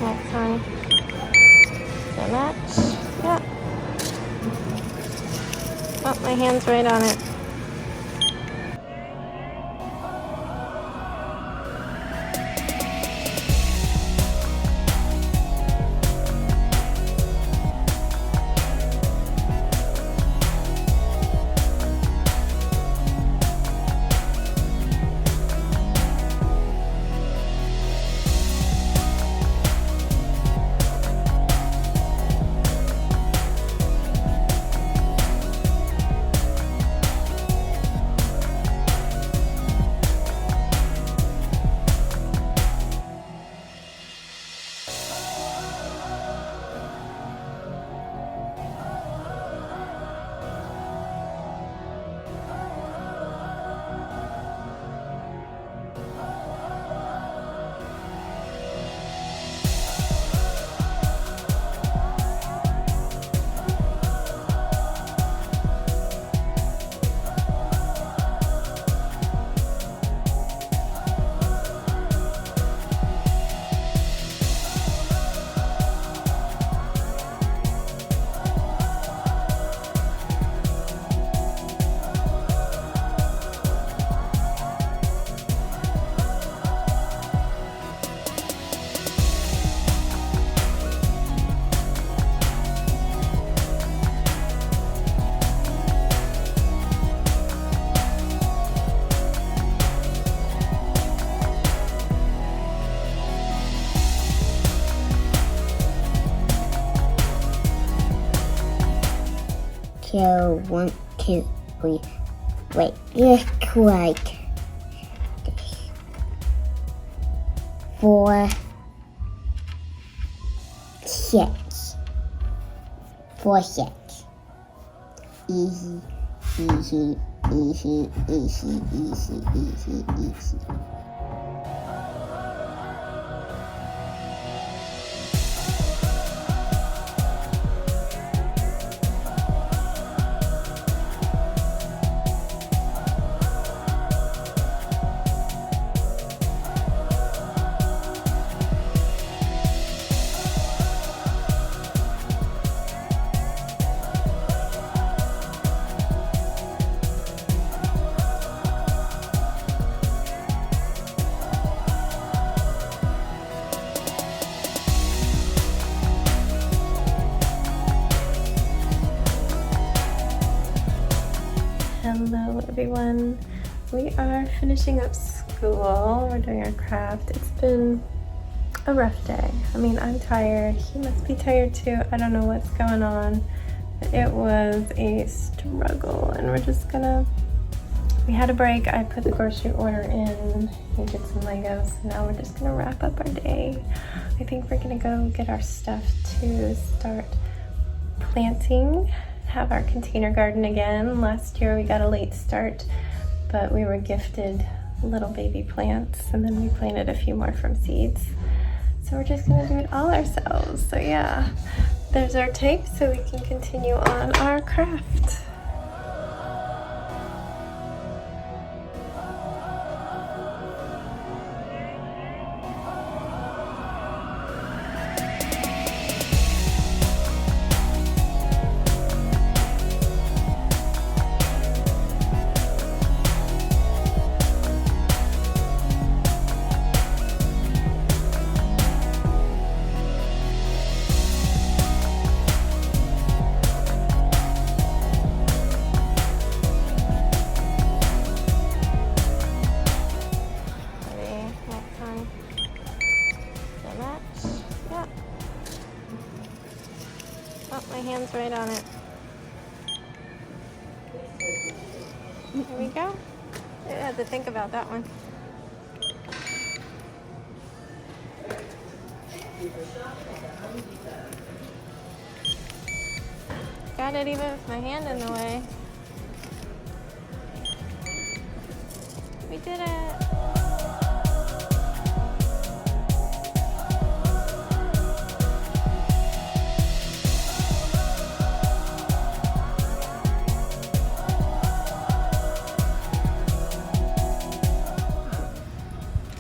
next one. So match. Yeah. Oh, my hand's right on it. So 1, 2, 3. Wait, look like this. 4, 6. 4, 6. Easy, easy, easy, easy, easy, easy, easy. Hello everyone, we are finishing up school. We're doing our craft. It's been a rough day. I mean, I'm tired. He must be tired too. I don't know what's going on. It was a struggle and we had a break. I put the grocery order in, we did some Legos, so now we're just gonna wrap up our day. I think we're gonna go get our stuff to start planting, have our container garden again. Last year we got a late start, but we were gifted little baby plants and then we planted a few more from seeds. So we're just gonna do it all ourselves. So yeah, there's our tape so we can continue on our craft. Oh, my hand's right on it. There we go. I had to think about that one. Got it even with my hand in the way. We did it.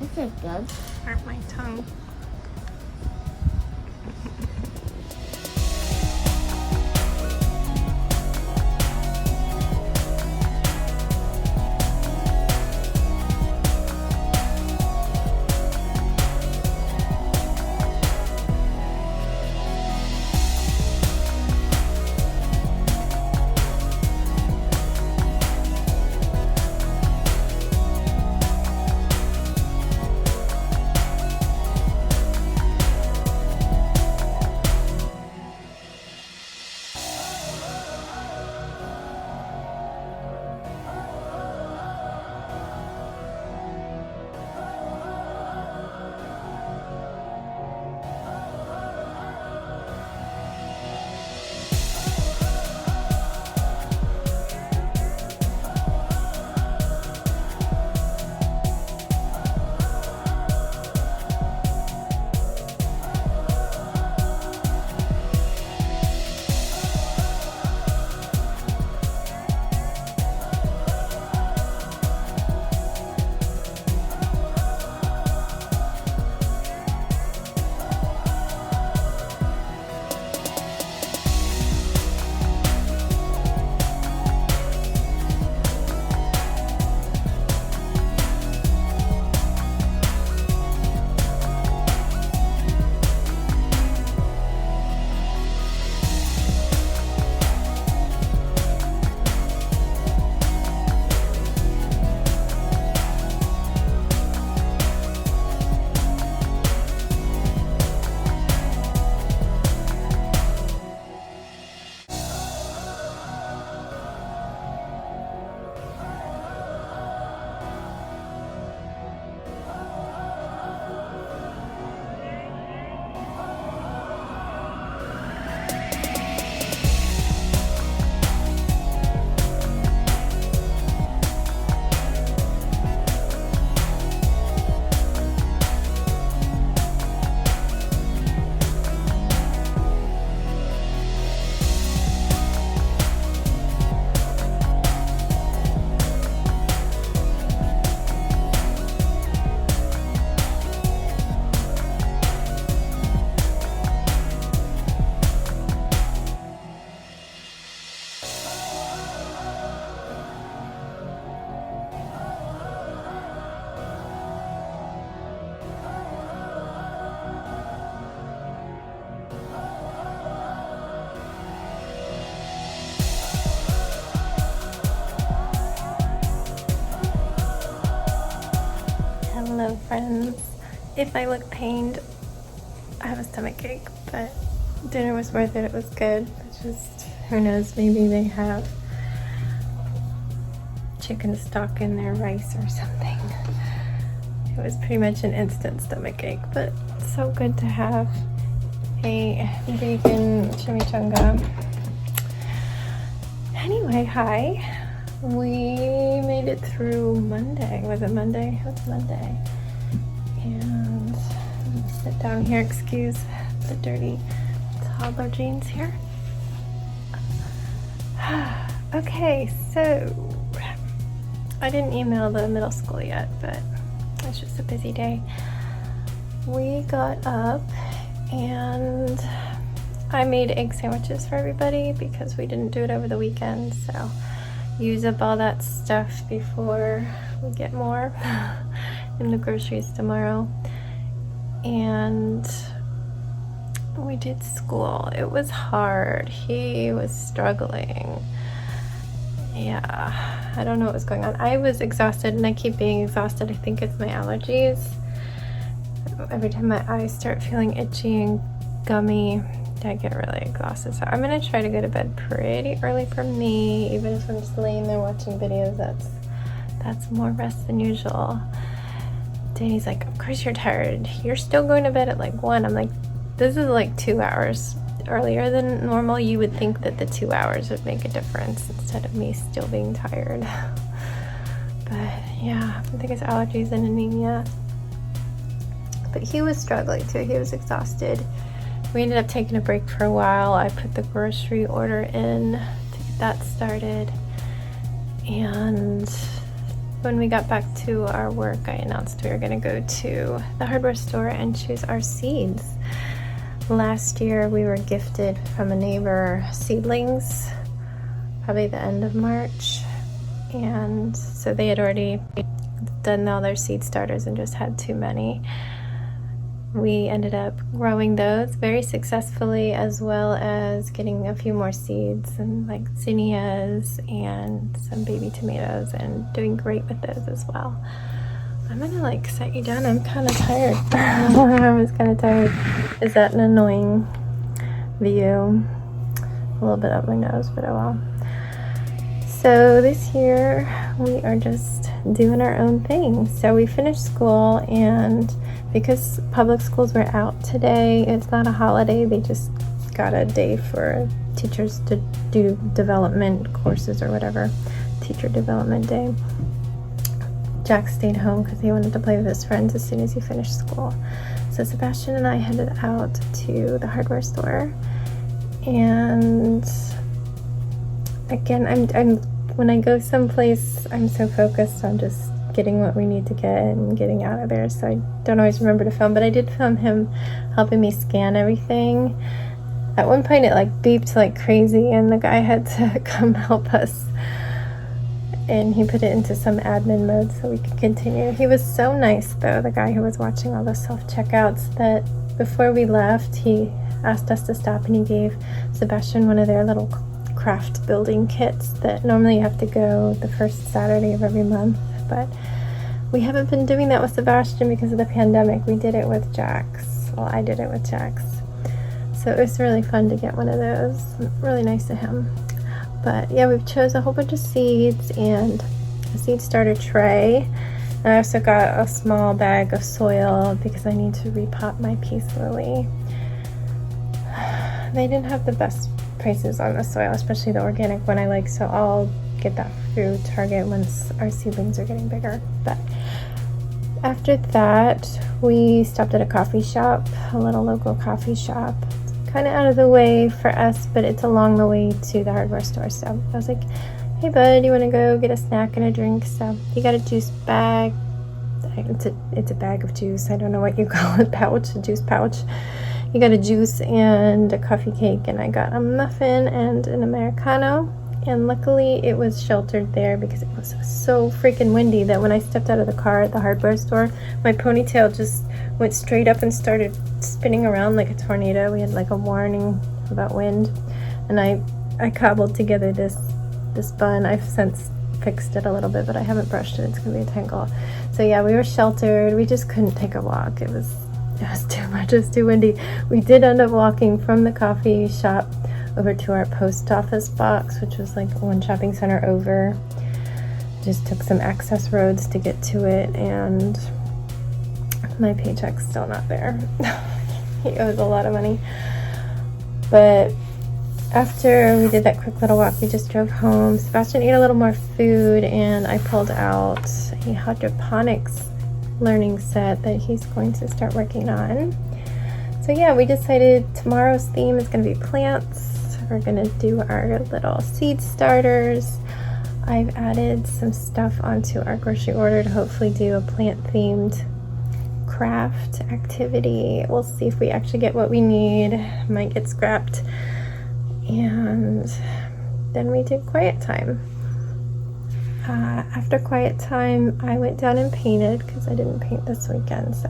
This is good. Hurt my tongue. if I look pained, I have a stomach ache, but dinner was worth it. It was good. It's just, who knows, maybe they have chicken stock in their rice or something. It was pretty much an instant stomach ache, but it's so good to have a vegan chimichanga. Anyway, hi. We made it through Monday. Was it Monday? It was Monday. And I'm gonna sit down here. Excuse the dirty toddler jeans here. Okay, so I didn't email the middle school yet, but it's just a busy day. We got up and I made egg sandwiches for everybody because we didn't do it over the weekend, so use up all that stuff before we get more in the groceries tomorrow. And we did school. It was hard. He was struggling. Yeah, I don't know what was going on. I was exhausted, and I keep being exhausted. I think it's my allergies. Every time my eyes start feeling itchy and gummy, I get really exhausted. So I'm gonna try to go to bed pretty early for me, even if I'm just laying there watching videos. That's more rest than usual. Danny's like, of course you're tired. You're still going to bed at like 1. I'm like, this is like 2 hours earlier than normal. You would think that the 2 hours would make a difference instead of me still being tired. But yeah, I think it's allergies and anemia. But he was struggling too. He was exhausted. We ended up taking a break for a while. I put the grocery order in to get that started. And when we got back to our work, I announced we were going to go to the hardware store and choose our seeds. Last year, we were gifted from a neighbor seedlings, probably the end of March. And so they had already done all their seed starters and just had too many. We ended up growing those very successfully, as well as getting a few more seeds and like zinnias and some baby tomatoes, and doing great with those as well. I'm gonna like set you down. I'm kind of tired. I was kind of tired. Is that an annoying view? A little bit up my nose, but oh well. So this year we are just doing our own thing. So we finished school, and because public schools were out today, it's not a holiday. They just got a day for teachers to do development courses or whatever, teacher development day. Jack stayed home because he wanted to play with his friends as soon as he finished school. So Sebastian and I headed out to the hardware store. And again, I'm when I go someplace, I'm so focused on just getting what we need to get and getting out of there, so I don't always remember to film, but I did film him helping me scan everything. At one point it like beeped like crazy, and the guy had to come help us, and he put it into some admin mode so we could continue. He was so nice though, the guy who was watching all the self-checkouts, that before we left he asked us to stop, and he gave Sebastian one of their little craft building kits that normally you have to go the first Saturday of every month, but we haven't been doing that with Sebastian because of the pandemic. We did it with Jax. Well, I did it with Jax. So it was really fun to get one of those. Really nice of him. But yeah, we've chose a whole bunch of seeds and a seed starter tray. And I also got a small bag of soil because I need to repot my peace lily. They didn't have the best prices on the soil, especially the organic one I like, so I'll get that through Target once our seedlings are getting bigger. But after that, we stopped at a coffee shop, a little local coffee shop. It's kind of out of the way for us, but it's along the way to the hardware store. So I was like, hey bud, you want to go get a snack and a drink? So he got a juice bag. It's a bag of juice. I don't know what you call it, pouch, a juice pouch. He got a juice and a coffee cake, and I got a muffin and an Americano. And luckily it was sheltered there because it was so freaking windy that when I stepped out of the car at the hardware store, my ponytail just went straight up and started spinning around like a tornado. We had like a warning about wind, and I cobbled together this bun. I've since fixed it a little bit, but I haven't brushed it. It's gonna be a tangle. So yeah, we were sheltered. We just couldn't take a walk. It was too much. It was too windy. We did end up walking from the coffee shop over to our post office box, which was like one shopping center over. Just took some access roads to get to it, and my paycheck's still not there. He owes a lot of money. But after we did that quick little walk, we just drove home. Sebastian ate a little more food, and I pulled out a hydroponics learning set that he's going to start working on. So yeah, we decided tomorrow's theme is going to be plants. We're going to do our little seed starters. I've added some stuff onto our grocery order to hopefully do a plant-themed craft activity. We'll see if we actually get what we need. Might get scrapped. And then we did quiet time. After quiet time, I went down and painted because I didn't paint this weekend, so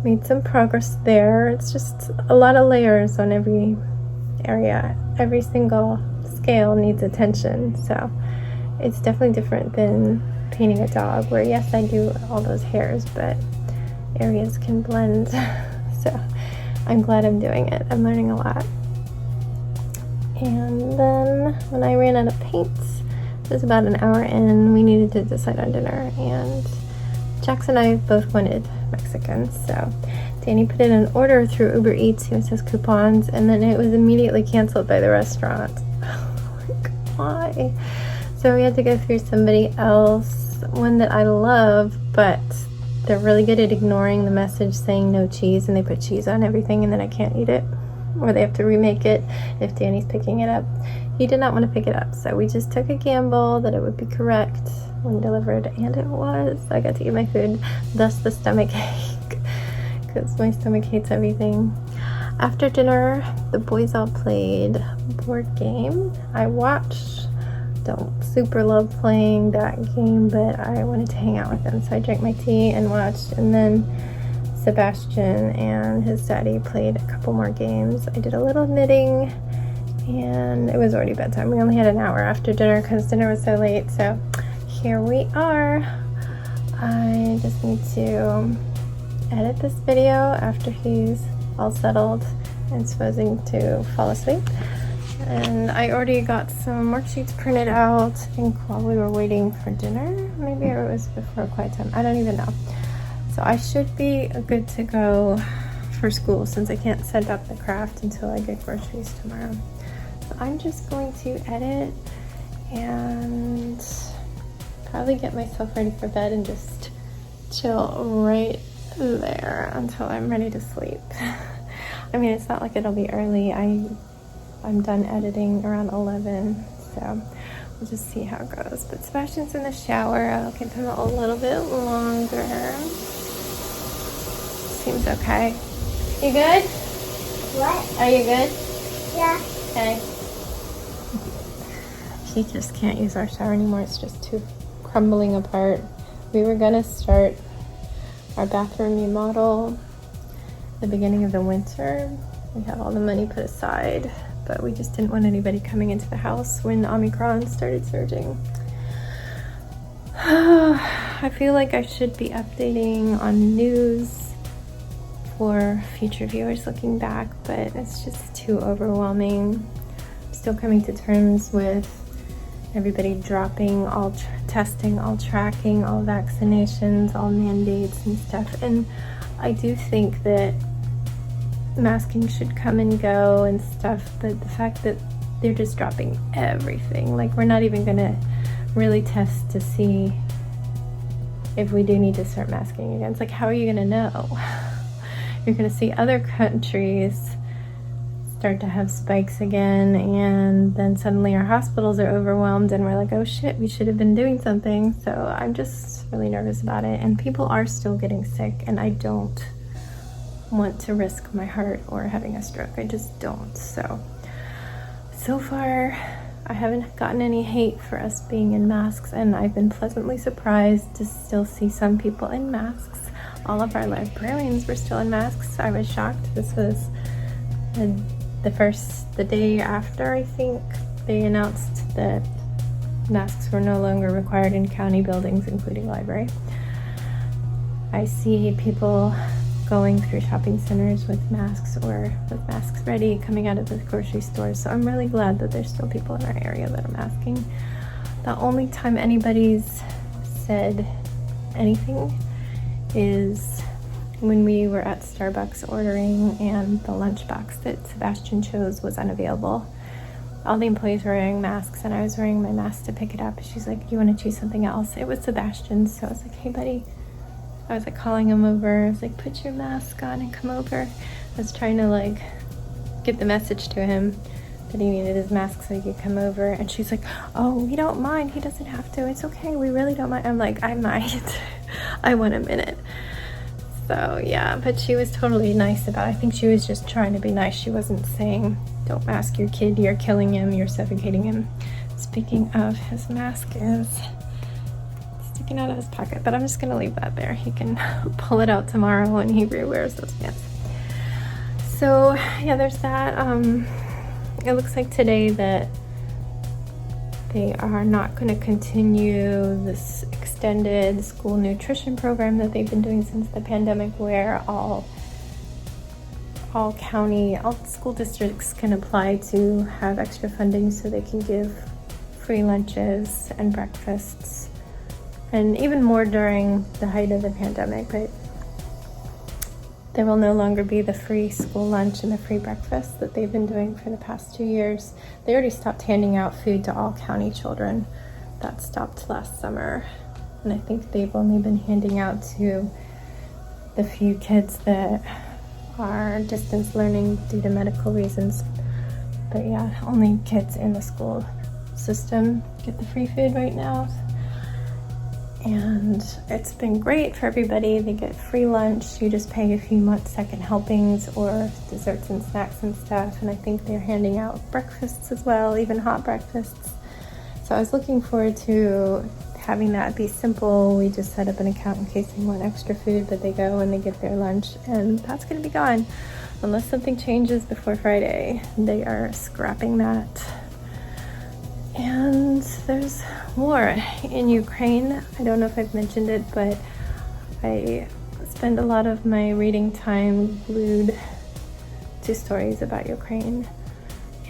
made some progress there. It's just a lot of layers on every area. Every single scale needs attention, so it's definitely different than painting a dog, where yes, I do all those hairs, but areas can blend. So I'm glad I'm doing it. I'm learning a lot. And then when I ran out of paint, it was about an hour in, we needed to decide on dinner, and Jax and I both wanted Mexican, so Danny put in an order through Uber Eats. He has coupons, and then it was immediately canceled by the restaurant. Like, why? So we had to go through somebody else, one that I love, but they're really good at ignoring the message saying no cheese, and they put cheese on everything, and then I can't eat it, or they have to remake it if Danny's picking it up. He did not want to pick it up, so we just took a gamble that it would be correct when delivered, and it was. I got to eat my food, thus the stomach ache, because my stomach hates everything. After dinner, the boys all played a board game. I watched. Don't super love playing that game, but I wanted to hang out with them, so I drank my tea and watched, and then Sebastian and his daddy played a couple more games. I did a little knitting, and it was already bedtime. We only had an hour after dinner because dinner was so late, so here we are. I just need to edit this video after he's all settled and supposing to fall asleep. And I already got some worksheets printed out, I think while we were waiting for dinner. Maybe it was before quiet time. I don't even know. So I should be good to go for school since I can't send out the craft until I get groceries tomorrow. So I'm just going to edit and probably get myself ready for bed and just chill right there until I'm ready to sleep. I mean, it's not like it'll be early. I'm done editing around 11, so we'll just see how it goes. But Sebastian's in the shower. I'll give him a little bit longer. Seems okay. You good? What? Are you good? Yeah. Okay. He just can't use our shower anymore. It's just too crumbling apart. We were gonna start our bathroom remodel the beginning of the winter. We have all the money put aside, but we just didn't want anybody coming into the house when Omicron started surging. I feel like I should be updating on news for future viewers looking back, but it's just too overwhelming. I'm still coming to terms with everybody dropping all testing, all tracking, all vaccinations, all mandates and stuff. And I do think that masking should come and go and stuff, but the fact that they're just dropping everything, like we're not even gonna really test to see if we do need to start masking again. It's like, how are you gonna know? You're gonna see other countries start to have spikes again, and then suddenly our hospitals are overwhelmed and we're like, oh shit, we should have been doing something. So I'm just really nervous about it, and people are still getting sick, and I don't want to risk my heart or having a stroke. I just don't. So far I haven't gotten any hate for us being in masks, and I've been pleasantly surprised to still see some people in masks. All of our librarians were still in masks. I was shocked. This was the day after, I think, they announced that masks were no longer required in county buildings, including library. I see people going through shopping centers with masks or with masks ready, coming out of the grocery stores. So I'm really glad that there's still people in our area that are masking. The only time anybody's said anything is when we were at Starbucks ordering and the lunchbox that Sebastian chose was unavailable. All the employees were wearing masks and I was wearing my mask to pick it up. She's like, "Do you want to choose something else?" It was Sebastian's, so I was like, "Hey buddy." I was like calling him over. I was like, "Put your mask on and come over." I was trying to like get the message to him that he needed his mask so he could come over. And she's like, "Oh, we don't mind. He doesn't have to. It's okay. We really don't mind." I'm like, "I might." I want a minute. So yeah, but she was totally nice about it. I think she was just trying to be nice. She wasn't saying, "Don't mask your kid. You're killing him. You're suffocating him." Speaking of, his mask is sticking out of his pocket, but I'm just gonna leave that there. He can pull it out tomorrow when he rewears those pants. So yeah, there's that. It looks like today that they are not going to continue this extended school nutrition program that they've been doing since the pandemic, where all school districts can apply to have extra funding so they can give free lunches and breakfasts, and even more during the height of the pandemic. But there will no longer be the free school lunch and the free breakfast that they've been doing for the past 2 years. They already stopped handing out food to all county children. That stopped last summer. And I think they've only been handing out to the few kids that are distance learning due to medical reasons. But yeah, only kids in the school system get the free food right now. And it's been great for everybody. They get free lunch. You just pay if you want second helpings or desserts and snacks and stuff. And I think they're handing out breakfasts as well, even hot breakfasts. So I was looking forward to having that be simple. We just set up an account in case they want extra food, but they go and they get their lunch, and that's going to be gone unless something changes before Friday. They are scrapping that. And there's war in Ukraine. I don't know if I've mentioned it, but I spend a lot of my reading time glued to stories about Ukraine.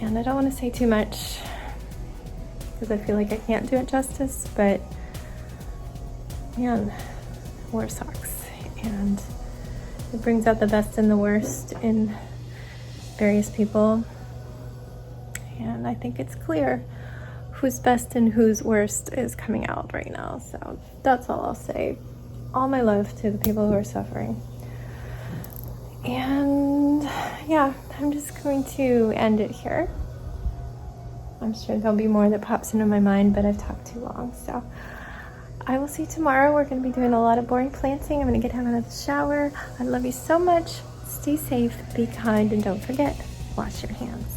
And I don't want to say too much because I feel like I can't do it justice, but man, war sucks. And it brings out the best and the worst in various people. And I think it's clear who's best and who's worst is coming out right now. So that's all I'll say. All my love to the people who are suffering. And yeah, I'm just going to end it here. I'm sure there'll be more that pops into my mind, but I've talked too long. So I will see you tomorrow. We're going to be doing a lot of boring planting. I'm going to get out of the shower. I love you so much. Stay safe, be kind, and don't forget, wash your hands.